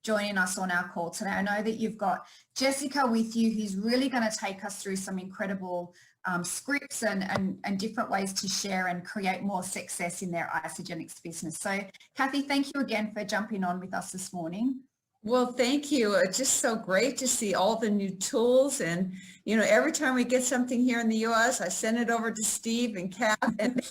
joining us on our call today. I know that you've got Jessica with you, who's really going to take us through some incredible scripts and different ways to share and create more success in their Isagenix business. So Kathy, thank you again for jumping on with us this morning. Well, thank you. It's just so great to see all the new tools. And, you know, every time we get something here in the U.S., I send it over to Steve and Kat, and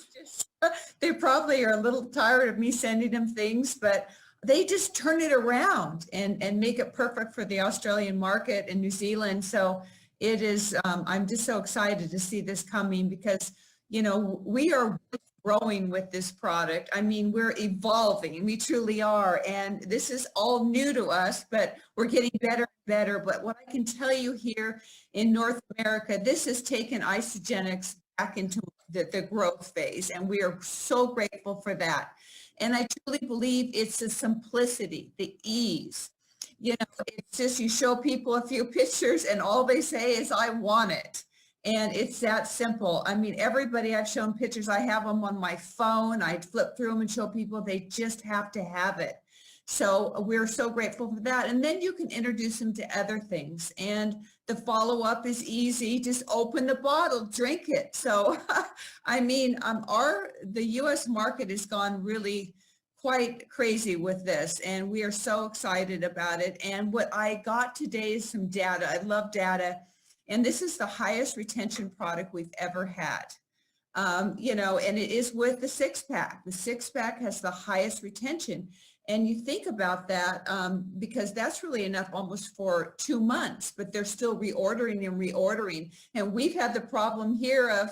they probably are a little tired of me sending them things, but they just turn it around and make it perfect for the Australian market and New Zealand. So it is, I'm just so excited to see this coming because, you know, we are growing with this product. I mean, we're evolving, we truly are. And this is all new to us, but we're getting better and better. But what I can tell you here in North America, this has taken Isagenix back into the growth phase. And we are so grateful for that. And I truly believe it's the simplicity, the ease. You know, it's just you show people a few pictures and all they say is, I want it. And it's that simple. I mean, everybody I've shown pictures, I have them on my phone. I flip through them and show people they just have to have it. So we're so grateful for that. And then you can introduce them to other things. And the follow-up is easy. Just open the bottle, drink it. So, I mean, the U.S. market has gone really quite crazy with this. And we are so excited about it. And what I got today is some data. I love data. And this is the highest retention product we've ever had. You know, and it is with the six-pack. The six-pack has the highest retention. And you think about that because that's really enough almost for 2 months, but they're still reordering and reordering. And we've had the problem here of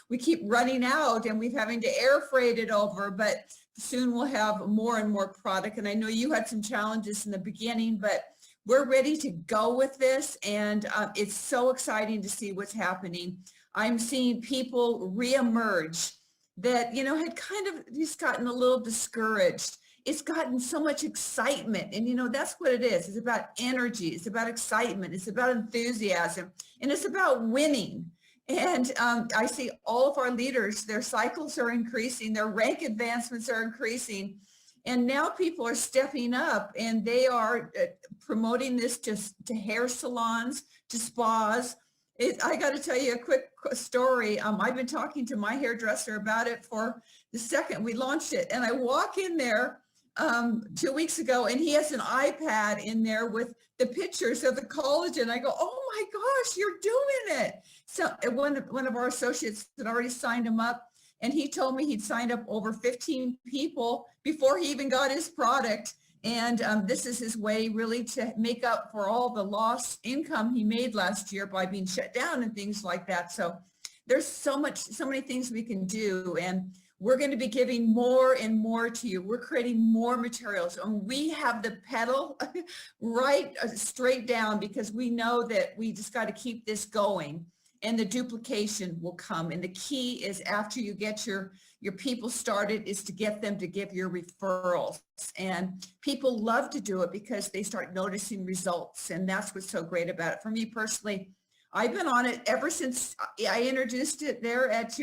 we keep running out and we're having to air freight it over, but soon we'll have more and more product. And I know you had some challenges in the beginning, but we're ready to go with this, and it's so exciting to see what's happening. I'm seeing people reemerge that, you know, had kind of just gotten a little discouraged. It's gotten so much excitement, and, you know, that's what it is. It's about energy. It's about excitement. It's about enthusiasm, and it's about winning. And I see all of our leaders, their cycles are increasing, their rank advancements are increasing. And now people are stepping up and they are promoting this to hair salons, to spas. I got to tell you a quick story. I've been talking to my hairdresser about it for the second we launched it. And I walk in there 2 weeks ago and he has an iPad in there with the pictures of the collagen. I go, oh my gosh, you're doing it. So one of our associates had already signed him up. And he told me he'd signed up over 15 people before he even got his product. And this is his way really to make up for all the lost income he made last year by being shut down and things like that. So there's so many things we can do. And we're going to be giving more and more to you. We're creating more materials. And we have the pedal right straight down because we know that we just got to keep this going. And the duplication will come. And the key is after you get your people started is to get them to give your referrals. And people love to do it because they start noticing results. And that's what's so great about it. For me personally, I've been on it ever since I introduced it there at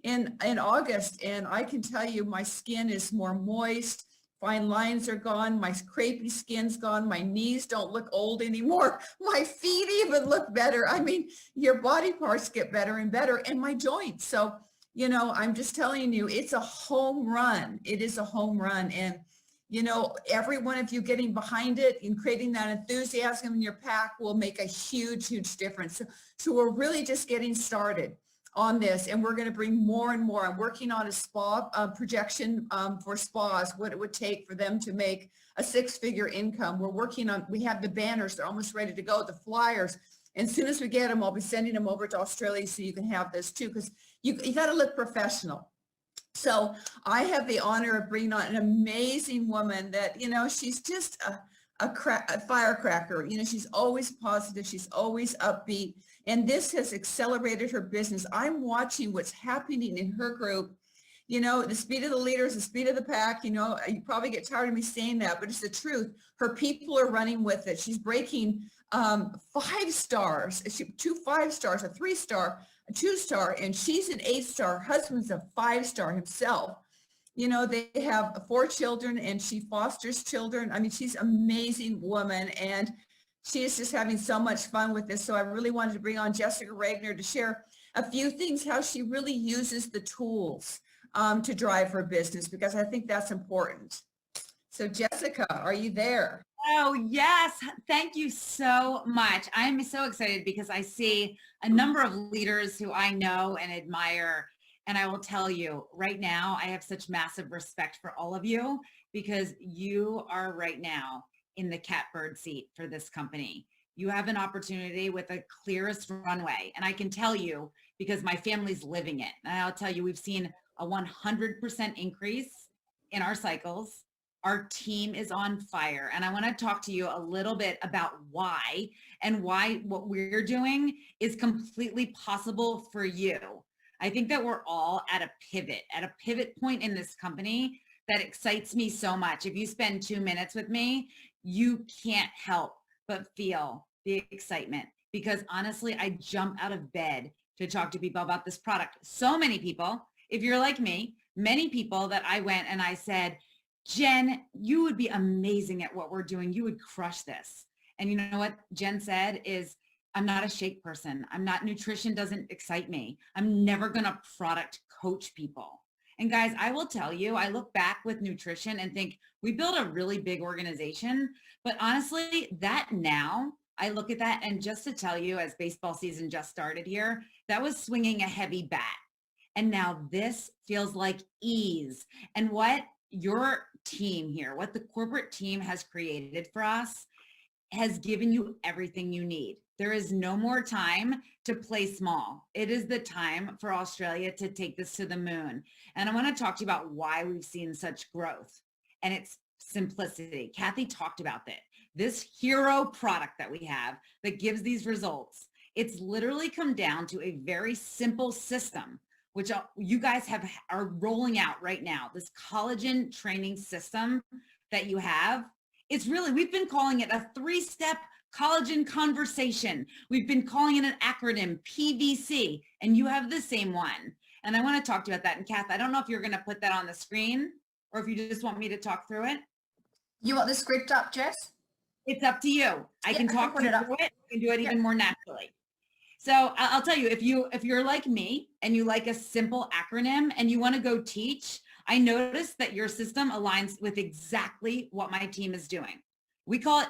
in August. And I can tell you my skin is more moist. Fine lines are gone. My crepey skin's gone. My knees don't look old anymore. My feet even look better. I mean, your body parts get better and better, and my joints. So, you know, I'm just telling you, it's a home run. It is a home run. And, you know, every one of you getting behind it and creating that enthusiasm in your pack will make a huge, huge difference. So we're really just getting started on this, and we're going to bring more and more. I'm working on a spa projection for spas, what it would take for them to make a six-figure income. We have the banners, they're almost ready to go, the flyers. And as soon as we get them, I'll be sending them over to Australia so you can have this too, because you got to look professional. So I have the honor of bringing on an amazing woman that, you know, she's just a firecracker. You know, she's always positive. She's always upbeat. And this has accelerated her business. I'm watching what's happening in her group. You know, the speed of the leaders, the speed of the pack, you know, you probably get tired of me saying that, but it's the truth. Her people are running with it. She's breaking 5 stars, 2 5-stars, a 3-star, a 2-star, and she's an 8-star. Her husband's a 5-star himself. You know, they have 4 children and she fosters children. I mean, she's an amazing woman and she is just having so much fun with this. So I really wanted to bring on Jessica Regner to share a few things, how she really uses the tools to drive her business, because I think that's important. So Jessica, are you there? Oh, yes. Thank you so much. I'm so excited because I see a number of leaders who I know and admire. And I will tell you right now, I have such massive respect for all of you because you are right now in the catbird seat for this company. You have an opportunity with the clearest runway. And I can tell you because my family's living it. And I'll tell you, we've seen a 100% increase in our cycles. Our team is on fire. And I want to talk to you a little bit about why and why what we're doing is completely possible for you. I think that we're all at a pivot point in this company that excites me so much. If you spend 2 minutes with me, you can't help but feel the excitement because honestly, I jump out of bed to talk to people about this product. So many people, if you're like me, many people that I went and I said, Jen, you would be amazing at what we're doing. You would crush this. And you know what Jen said is, I'm not a shake person. Nutrition doesn't excite me. I'm never going to product coach people. And guys, I will tell you, I look back with nutrition and think we built a really big organization, but honestly, that now I look at that and just to tell you, as baseball season just started here, that was swinging a heavy bat. And now this feels like ease. And what your team here, what the corporate team has created for us has given you everything you need. There is no more time to play small. It is the time for Australia to take this to the moon. And I want to talk to you about why we've seen such growth. And it's simplicity. Kathy talked about that. This hero product that we have that gives these results, it's literally come down to a very simple system, which you guys are rolling out right now. This collagen training system that you have, it's really, we've been calling it a 3-step collagen conversation. We've been calling it an acronym, PVC, and you have the same one. And I want to talk to you about that. And Kath, I don't know if you're going to put that on the screen or if you just want me to talk through it. You want the script up, Jess? It's up to you. I can talk through it. I can do it even more naturally. So I'll tell you, if you're like me and you like a simple acronym and you want to go teach, I noticed that your system aligns with exactly what my team is doing. We call it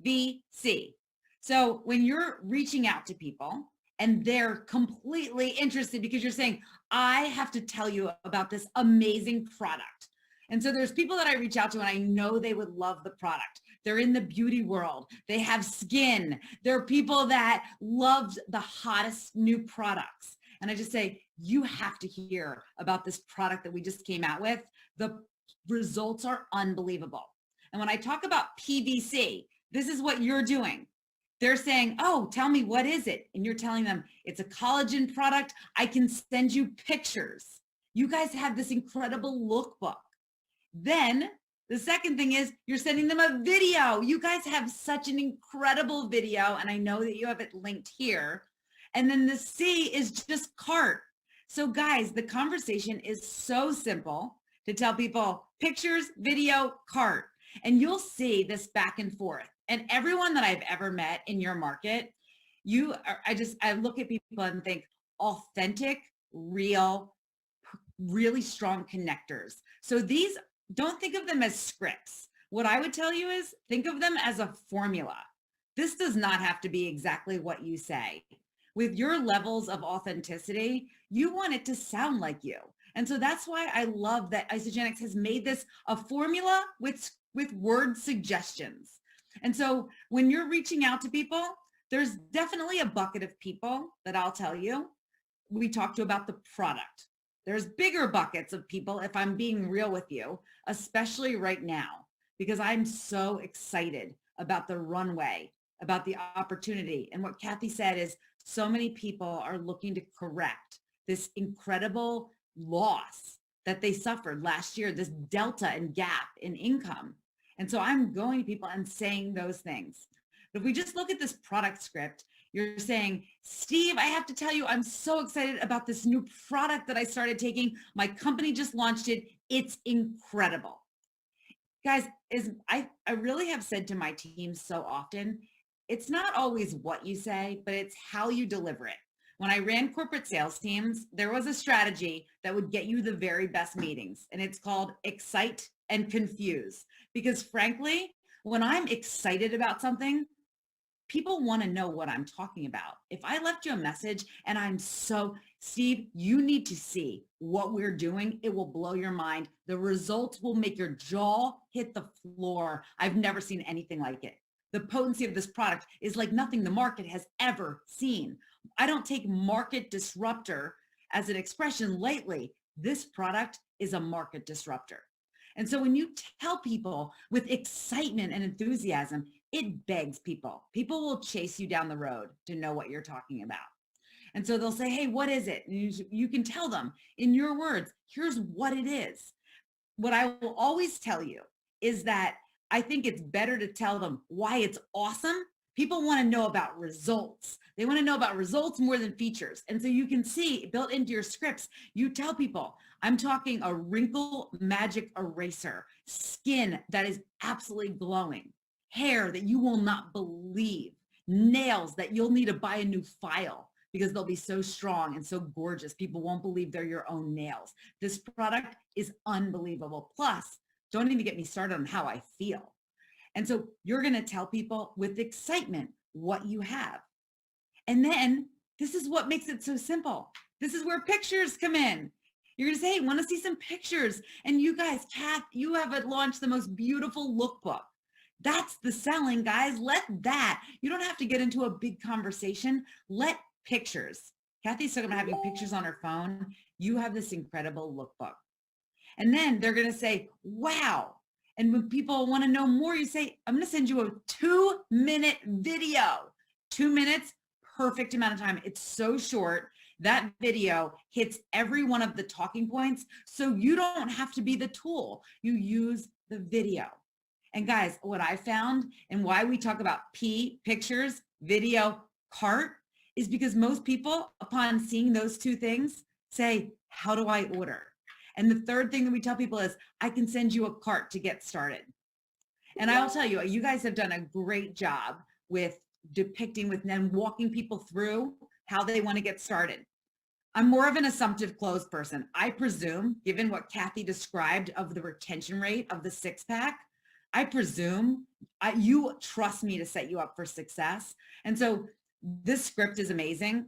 PVC. So when you're reaching out to people and they're completely interested because you're saying, I have to tell you about this amazing product. And so there's people that I reach out to and I know they would love the product. They're in the beauty world. They have skin. There are people that love the hottest new products. And I just say, you have to hear about this product that we just came out with. The results are unbelievable. And when I talk about PVC, this is what you're doing. They're saying, oh, tell me, what is it? And you're telling them it's a collagen product. I can send you pictures. You guys have this incredible lookbook. Then the second thing is you're sending them a video. You guys have such an incredible video. And I know that you have it linked here. And then the C is just cart. So guys, the conversation is so simple to tell people pictures, video, cart. And you'll see this back and forth. And everyone that I've ever met in your market, I look at people and think authentic, real, really strong connectors. So these, don't think of them as scripts. What I would tell you is think of them as a formula. This does not have to be exactly what you say. With your levels of authenticity, you want it to sound like you. And so that's why I love that Isagenix has made this a formula with word suggestions. And so when you're reaching out to people, there's definitely a bucket of people that I'll tell you, we talk to about the product. There's bigger buckets of people, if I'm being real with you, especially right now, because I'm so excited about the runway, about the opportunity. And what Kathy said is so many people are looking to correct this incredible loss that they suffered last year, this delta and gap in income. And so I'm going to people and saying those things. But if we just look at this product script, You're saying, Steve, I have to tell you, I'm so excited about this new product that I started taking. My company just launched it. It's incredible. Guys, I really have said to my team so often, it's not always what you say, but it's how you deliver it. When I ran corporate sales teams, there was a strategy that would get you the very best meetings, and it's called excite and confuse. Because frankly, when I'm excited about something, people want to know what I'm talking about. If I left you a message and Steve, you need to see what we're doing. It will blow your mind. The results will make your jaw hit the floor. I've never seen anything like it. The potency of this product is like nothing the market has ever seen. I don't take market disruptor as an expression lightly. This product is a market disruptor. And so when you tell people with excitement and enthusiasm, it begs people. People will chase you down the road to know what you're talking about. And so they'll say, hey, what is it? And you can tell them in your words, here's what it is. What I will always tell you is that I think it's better to tell them why it's awesome. People want to know about results. They want to know about results more than features. And so you can see built into your scripts, you tell people, I'm talking a wrinkle magic eraser, skin that is absolutely glowing, hair that you will not believe, nails that you'll need to buy a new file because they'll be so strong and so gorgeous. People won't believe they're your own nails. This product is unbelievable. Plus, don't even get me started on how I feel. And so you're going to tell people with excitement what you have. And then this is what makes it so simple. This is where pictures come in. You're going to say, hey, want to see some pictures? And you guys, Kath, you have launched the most beautiful lookbook. That's the selling, guys. Let that. You don't have to get into a big conversation. Let pictures. Kathy's talking about having pictures on her phone. You have this incredible lookbook. And then they're going to say, wow. And when people want to know more, you say, I'm going to send you a 2-minute video. 2 minutes, perfect amount of time. It's so short. That video hits every one of the talking points. So you don't have to be the tool. You use the video. And guys, what I found and why we talk about pictures, video, cart is because most people, upon seeing those two things, say, how do I order? And the third thing that we tell people is, I can send you a cart to get started. And I'll tell you, you guys have done a great job with depicting with and walking people through how they want to get started. I'm more of an assumptive close person. I presume, given what Kathy described of the retention rate of the 6-pack, I presume you trust me to set you up for success. And so this script is amazing.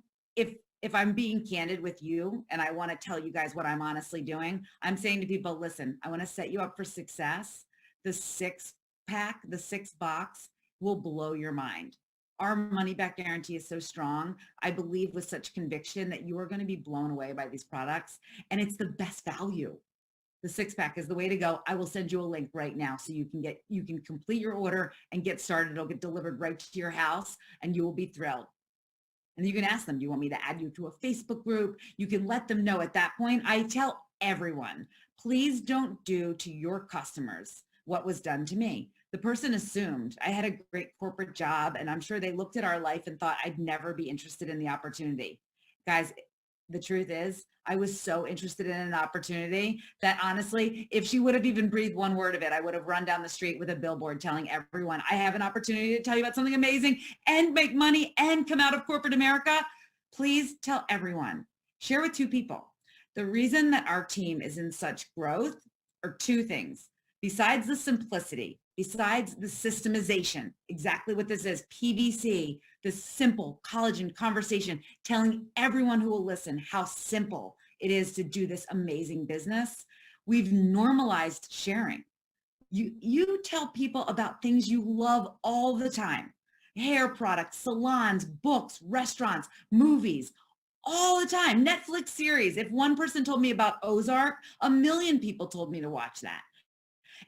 If I'm being candid with you and I want to tell you guys what I'm honestly doing, I'm saying to people, listen, I want to set you up for success. The 6-pack, the 6-box will blow your mind. Our money back guarantee is so strong. I believe with such conviction that you are going to be blown away by these products, and it's the best value. The 6-pack is the way to go. I will send you a link right now so you can complete your order and get started. It'll get delivered right to your house and you will be thrilled. And you can ask them, do you want me to add you to a Facebook group? You can let them know at that point. I tell everyone, please don't do to your customers what was done to me. The person assumed I had a great corporate job, and I'm sure they looked at our life and thought I'd never be interested in the opportunity. Guys, the truth is, I was so interested in an opportunity that honestly, if she would have even breathed one word of it, I would have run down the street with a billboard telling everyone, I have an opportunity to tell you about something amazing and make money and come out of corporate America. Please tell everyone. Share with 2 people. The reason that our team is in such growth are 2 things. Besides the simplicity, besides the systemization, exactly what this is, PVC, the simple collagen conversation, telling everyone who will listen how simple it is to do this amazing business. We've normalized sharing. You tell people about things you love all the time. Hair products, salons, books, restaurants, movies, all the time. Netflix series. If one person told me about Ozark, 1 million people told me to watch that.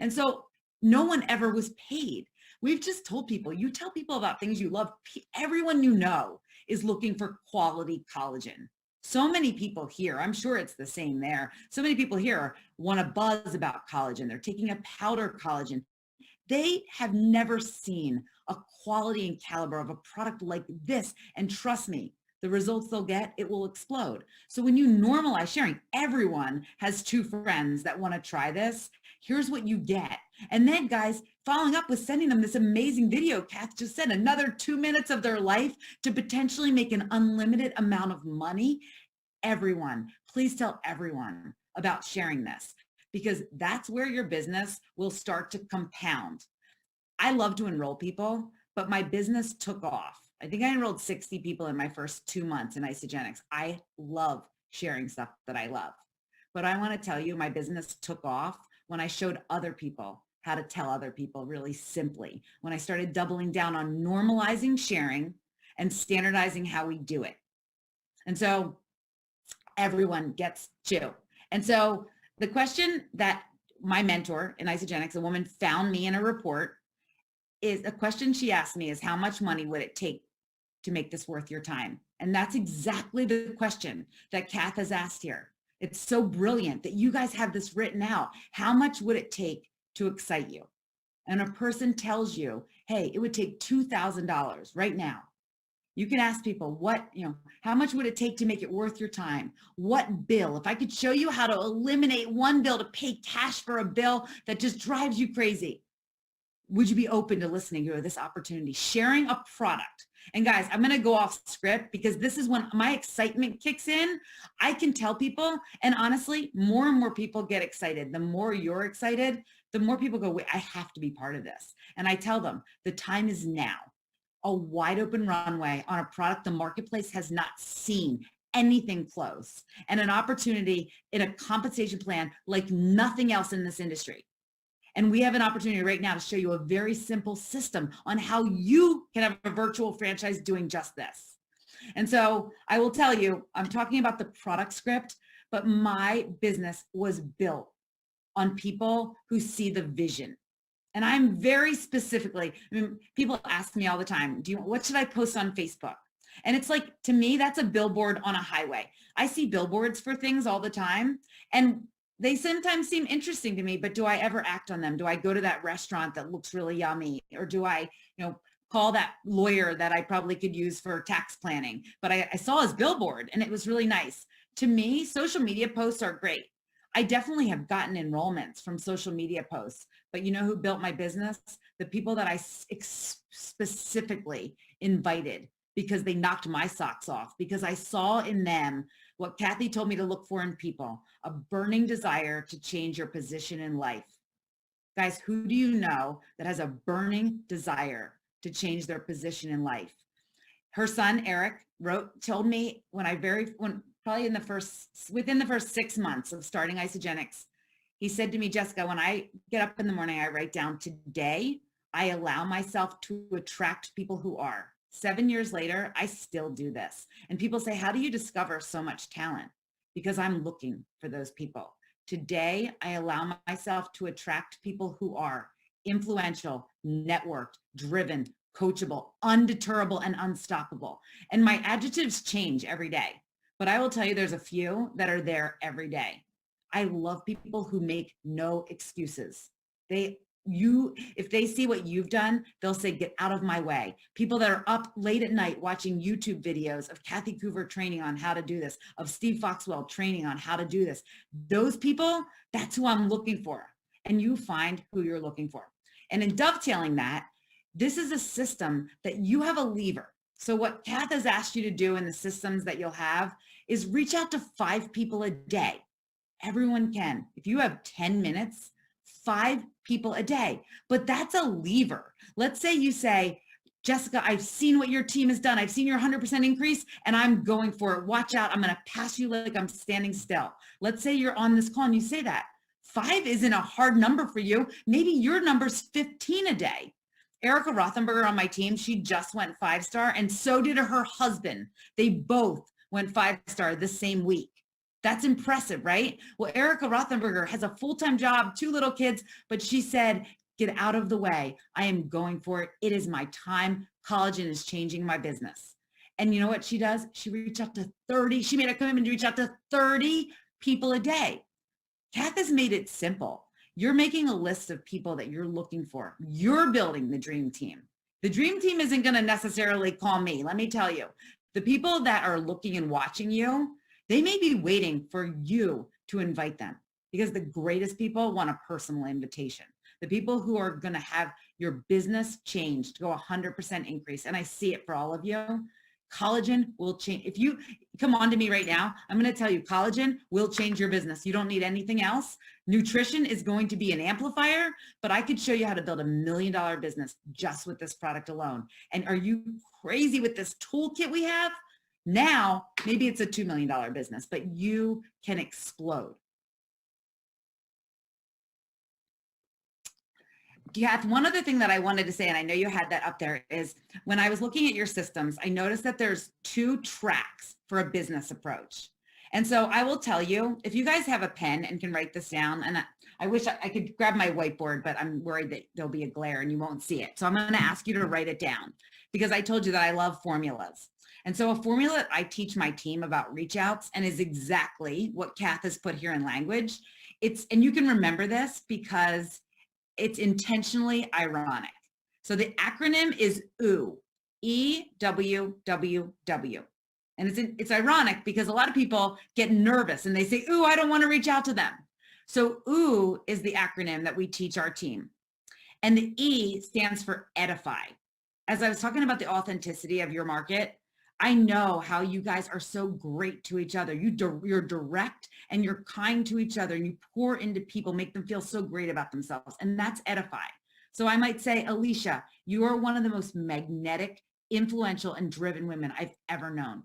And so no one ever was paid. We've just told people, you tell people about things you love. Everyone you know is looking for quality collagen. So many people here, I'm sure it's the same there. So many people here want to buzz about collagen. They're taking a powder collagen. They have never seen a quality and caliber of a product like this. And trust me, the results they'll get, it will explode. So when you normalize sharing, everyone has 2 friends that want to try this. Here's what you get. And then guys, following up with sending them this amazing video, Kath just said, another 2 minutes of their life to potentially make an unlimited amount of money. Everyone, please tell everyone about sharing this, because that's where your business will start to compound. I love to enroll people, but my business took off. I think I enrolled 60 people in my first 2 months in Isagenix. I love sharing stuff that I love. But I want to tell you, my business took off when I showed other people how to tell other people really simply. When I started doubling down on normalizing sharing and standardizing how we do it. And so everyone gets to. And so the question that my mentor in Isagenix, a woman, found me in a report, is a question she asked me is, how much money would it take to make this worth your time? And that's exactly the question that Kath has asked here. It's so brilliant that you guys have this written out. How much would it take to excite you? And a person tells you, hey, it would take $2,000 right now. You can ask people, how much would it take to make it worth your time? What bill? If I could show you how to eliminate one bill to pay cash for a bill that just drives you crazy, would you be open to listening to this opportunity, sharing a product? And guys, I'm going to go off script because this is when my excitement kicks in. I can tell people, and honestly, more and more people get excited. The more you're excited, the more people go, wait, I have to be part of this. And I tell them the time is now. A wide open runway on a product the marketplace has not seen anything close, and an opportunity in a compensation plan like nothing else in this industry. And we have an opportunity right now to show you a very simple system on how you can have a virtual franchise doing just this. And so I will tell you, I'm talking about the product script, but my business was built on people who see the vision. And I'm very specifically, people ask me all the time, what should I post on Facebook? And it's like, to me, that's a billboard on a highway. I see billboards for things all the time, and they sometimes seem interesting to me, but do I ever act on them? Do I go to that restaurant that looks really yummy? Or do I, call that lawyer that I probably could use for tax planning? But I saw his billboard and it was really nice. To me, social media posts are great. I definitely have gotten enrollments from social media posts, but you know who built my business? The people that I specifically invited because they knocked my socks off, because I saw in them what Kathy told me to look for in people, a burning desire to change your position in life. Guys, who do you know that has a burning desire to change their position in life? Her son, Eric, told me within the first 6 months of starting Isagenix, he said to me, Jessica, when I get up in the morning, I write down, today, I allow myself to attract people who are. 7 years later, I still do this. And people say, how do you discover so much talent? Because I'm looking for those people. Today, I allow myself to attract people who are influential, networked, driven, coachable, undeterrable, and unstoppable. And my adjectives change every day. But I will tell you, there's a few that are there every day. I love people who make no excuses. If they see what you've done, they'll say, get out of my way. People that are up late at night watching YouTube videos of Kathy Coover training on how to do this, of Steve Foxwell training on how to do this. Those people, that's who I'm looking for. And you find who you're looking for. And in dovetailing that, this is a system that you have a lever. So what Kath has asked you to do in the systems that you'll have is reach out to 5 people a day. Everyone can. If you have 10 minutes, 5 people a day, but that's a lever. Let's say you say, Jessica, I've seen what your team has done. I've seen your 100% increase and I'm going for it. Watch out. I'm going to pass you like I'm standing still. Let's say you're on this call and you say that. 5 isn't a hard number for you. Maybe your number's 15 a day. Erica Rothenberger on my team, she just went 5-star, and so did her husband. They both went 5-star the same week. That's impressive, right? Well, Erica Rothenberger has a full-time job, 2 little kids, but she said, get out of the way. I am going for it. It is my time. Collagen is changing my business. And you know what she does? She reached out to 30. She made a commitment to reach out to 30 people a day. Kath has made it simple. you're making a list of people that you're looking for. You're building the dream team. The dream team isn't going to necessarily call me. Let me tell you, the people that are looking and watching you, they may be waiting for you to invite them, because the greatest people want a personal invitation. The people who are going to have your business change to go 100% increase. And I see it for all of you. Collagen will change. If you come on to me right now, I'm going to tell you collagen will change your business. You don't need anything else. Nutrition is going to be an amplifier, but I could show you how to build $1 million business just with this product alone. And are you crazy with this toolkit we have? Now, maybe it's a $2 million business, but you can explode. Kath, one other thing that I wanted to say, and I know you had that up there, is when I was looking at your systems, I noticed that there's 2 tracks for a business approach. And so I will tell you, if you guys have a pen and can write this down, and I wish I could grab my whiteboard, but I'm worried that there'll be a glare and you won't see it. So I'm going to ask you to write it down, because I told you that I love formulas. And so a formula I teach my team about reach outs, and is exactly what Kath has put here in language. And you can remember this because it's intentionally ironic. So the acronym is OO, E-W-W-W. And it's ironic because a lot of people get nervous and they say, ooh, I don't want to reach out to them. So OO is the acronym that we teach our team. And the E stands for edify. As I was talking about the authenticity of your market, I know how you guys are so great to each other. You're direct and you're kind to each other, and you pour into people, make them feel so great about themselves. And that's edify. So I might say, Alicia, you are one of the most magnetic, influential, and driven women I've ever known.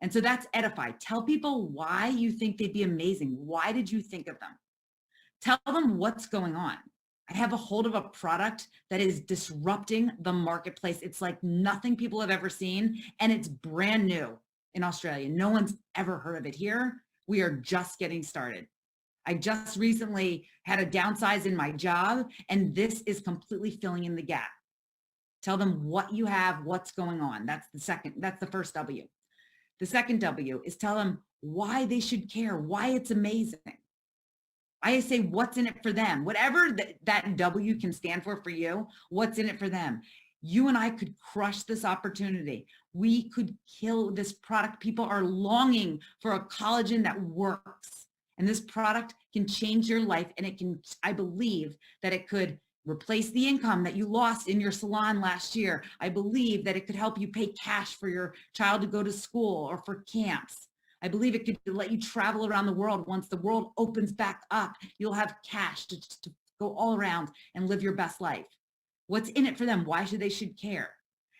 And so that's edify. Tell people why you think they'd be amazing. Why did you think of them? Tell them what's going on. I have a hold of a product that is disrupting the marketplace. It's like nothing people have ever seen, and it's brand new in Australia. No one's ever heard of it here. We are just getting started. I just recently had a downsize in my job, and this is completely filling in the gap. Tell them what you have, what's going on. That's the first W. The second W is tell them why they should care, why it's amazing. I say, what's in it for them? Whatever that W can stand for you, what's in it for them? You and I could crush this opportunity. We could kill this product. People are longing for a collagen that works. And this product can change your life. And it can, I believe that it could replace the income that you lost in your salon last year. I believe that it could help you pay cash for your child to go to school or for camps. I believe it could let you travel around the world. Once the world opens back up, you'll have cash to go all around and live your best life. What's in it for them? Why should they care?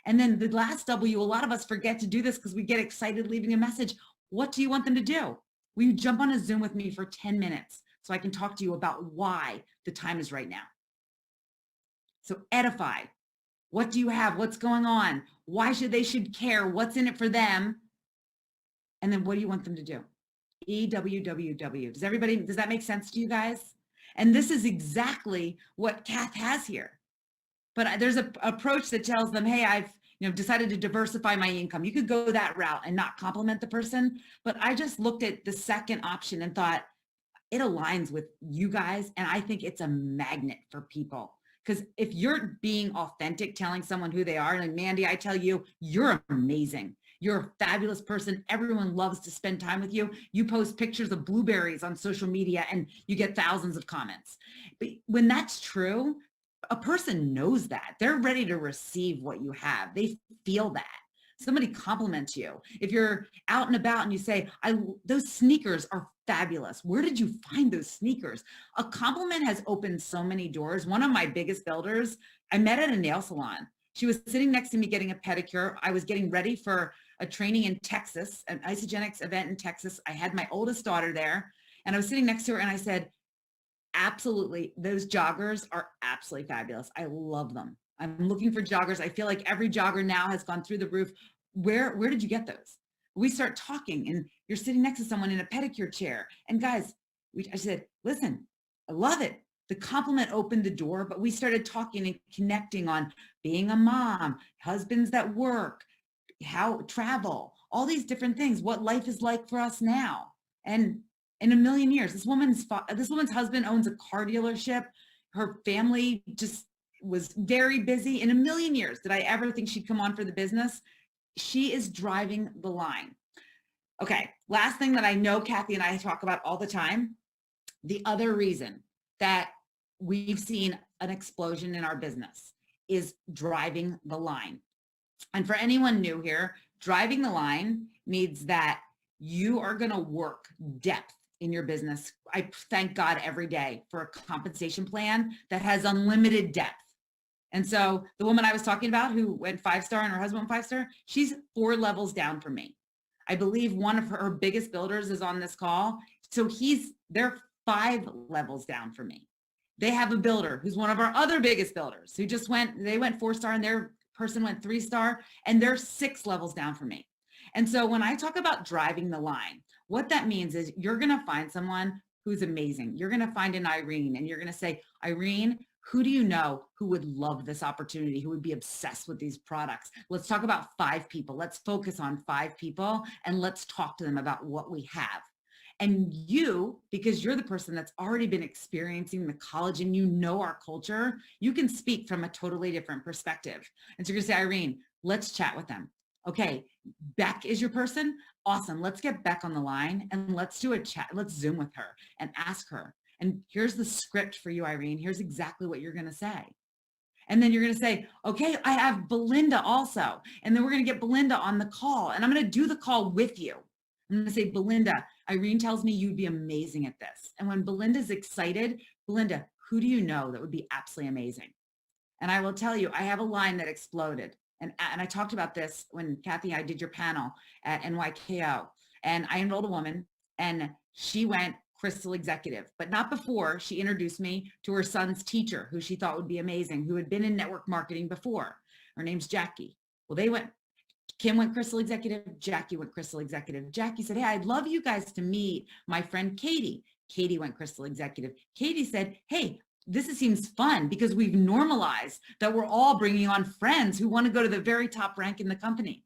And then the last W, a lot of us forget to do this because we get excited leaving a message. What do you want them to do? Will you jump on a Zoom with me for 10 minutes so I can talk to you about why the time is right now? So edify. What do you have? What's going on? Why should they care? What's in it for them? And then what do you want them to do? E-W-W-W. Does that make sense to you guys? And this is exactly what Kath has here. But there's an approach that tells them, hey, I've decided to diversify my income. You could go that route and not compliment the person. But I just looked at the second option and thought it aligns with you guys. And I think it's a magnet for people. Because if you're being authentic, telling someone who they are, and Mandy, I tell you, you're amazing. You're a fabulous person. Everyone loves to spend time with you. You post pictures of blueberries on social media and you get thousands of comments. But when that's true, a person knows that. They're ready to receive what you have. They feel that. Somebody compliments you. If you're out and about and you say, those sneakers are fabulous. Where did you find those sneakers? A compliment has opened so many doors. One of my biggest builders, I met at a nail salon. She was sitting next to me getting a pedicure. I was getting ready for a training in Texas, an Isogenics event in Texas. I had my oldest daughter there, and I was sitting next to her and I said, absolutely, those joggers are absolutely fabulous. I love them. I'm looking for joggers. I feel like every jogger now has gone through the roof. Where did you get those? We start talking and you're sitting next to someone in a pedicure chair. And guys, I said, listen, I love it. The compliment opened the door, but we started talking and connecting on being a mom, husbands that work, how travel, all these different things, what life is like for us now. And in a million years. This woman's husband owns a car dealership. Her family just was very busy. In a million years, did I ever think she'd come on for the business? She is driving the line. Okay, last thing that I know Kathy and I talk about all the time, the other reason that we've seen an explosion in our business is driving the line. And for anyone new here, driving the line means that you are going to work depth in your business. I thank God every day for a compensation plan that has unlimited depth. And so the woman I was talking about who went 5-star and her husband went 5-star, she's 4 levels down from me. I believe one of her biggest builders is on this call. So they're 5 levels down from me. They have a builder who's one of our other biggest builders who they went 4-star and their person went 3-star, and they're 6 levels down from me. And so when I talk about driving the line, what that means is you're going to find someone who's amazing. You're going to find an Irene and you're going to say, Irene, who do you know who would love this opportunity, who would be obsessed with these products? Let's talk about 5 people. Let's focus on 5 people and let's talk to them about what we have. And you, because you're the person that's already been experiencing the college and you know our culture, you can speak from a totally different perspective. And so you're going to say, Irene, let's chat with them. Okay, Beck is your person? Awesome. Let's get Beck on the line and let's do a chat. Let's Zoom with her and ask her. And here's the script for you, Irene. Here's exactly what you're going to say. And then you're going to say, okay, I have Belinda also. And then we're going to get Belinda on the call. And I'm going to do the call with you. I'm going to say, Belinda, Irene tells me you'd be amazing at this. And when Belinda's excited, Belinda, who do you know that would be absolutely amazing? And I will tell you, I have a line that exploded. And I talked about this when Kathy and I did your panel at NYKO. And I enrolled a woman and she went Crystal Executive, but not before she introduced me to her son's teacher, who she thought would be amazing, who had been in network marketing before. Her name's Jackie. Well, Kim went Crystal Executive, Jackie went Crystal Executive. Jackie said, hey, I'd love you guys to meet my friend Katie. Katie went Crystal Executive. Katie said, hey, this seems fun because we've normalized that we're all bringing on friends who want to go to the very top rank in the company.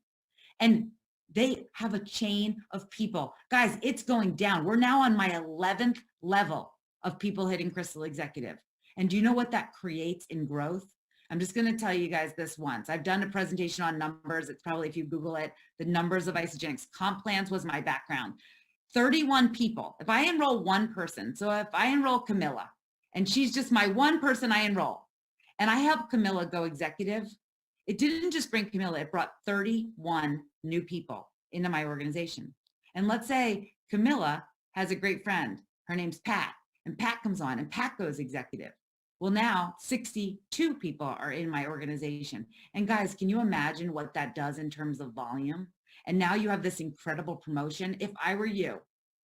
And they have a chain of people. Guys, it's going down. We're now on my 11th level of people hitting Crystal Executive. And do you know what that creates in growth? I'm just going to tell you guys this once. I've done a presentation on numbers. It's probably, if you Google it, the numbers of Isagenix. Comp plans was my background. 31 people. If I enroll one person, so if I enroll Camilla, and she's just my one person I enroll, and I help Camilla go executive, it didn't just bring Camilla, it brought 31 new people into my organization. And let's say Camilla has a great friend. Her name's Pat, and Pat comes on and Pat goes executive. Well, now 62 people are in my organization. And guys, can you imagine what that does in terms of volume? And now you have this incredible promotion. If I were you,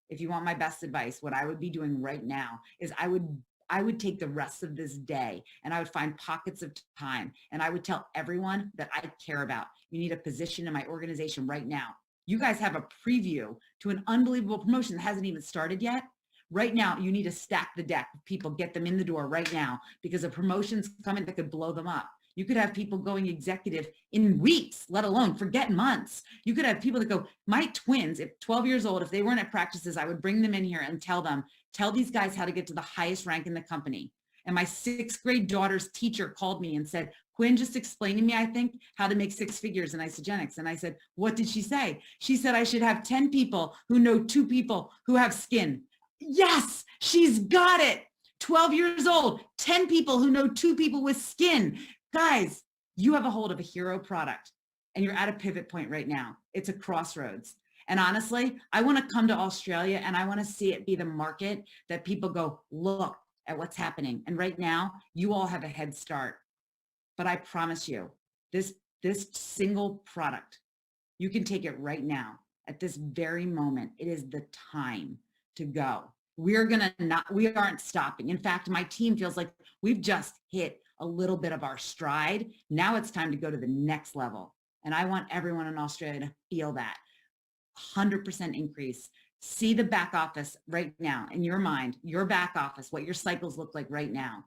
if you want my best advice, what I would be doing right now is I would take the rest of this day and I would find pockets of time and I would tell everyone that I care about. You need a position in my organization right now. You guys have a preview to an unbelievable promotion that hasn't even started yet. Right now, you need to stack the deck of people, get them in the door right now because a promotion's coming that could blow them up. You could have people going executive in weeks, let alone forget months. You could have people that go, my twins, if 12 years old, if they weren't at practices, I would bring them in here and tell these guys how to get to the highest rank in the company. And my 6th grade daughter's teacher called me and said, Quinn just explained to me, I think, how to make 6 figures in Isagenix. And I said, what did she say? She said, I should have 10 people who know 2 people who have skin. Yes, she's got it. 12 years old, 10 people who know 2 people with skin. Guys, you have a hold of a hero product and you're at a pivot point right now. It's a crossroads. And honestly, I want to come to Australia and I want to see it be the market that people go, look at what's happening. And right now, you all have a head start. But I promise you, this single product, you can take it right now at this very moment. It is the time to go. We aren't stopping. In fact, my team feels like we've just hit a little bit of our stride. Now it's time to go to the next level. And I want everyone in Australia to feel that 100% increase. See the back office right now in your mind, your back office, what your cycles look like right now.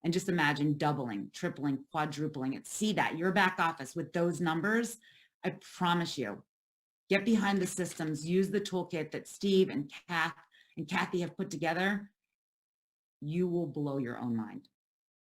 And just imagine doubling, tripling, quadrupling it. See that, your back office with those numbers. I promise you, get behind the systems, use the toolkit that Steve and Kath and Kathy have put together, you will blow your own mind.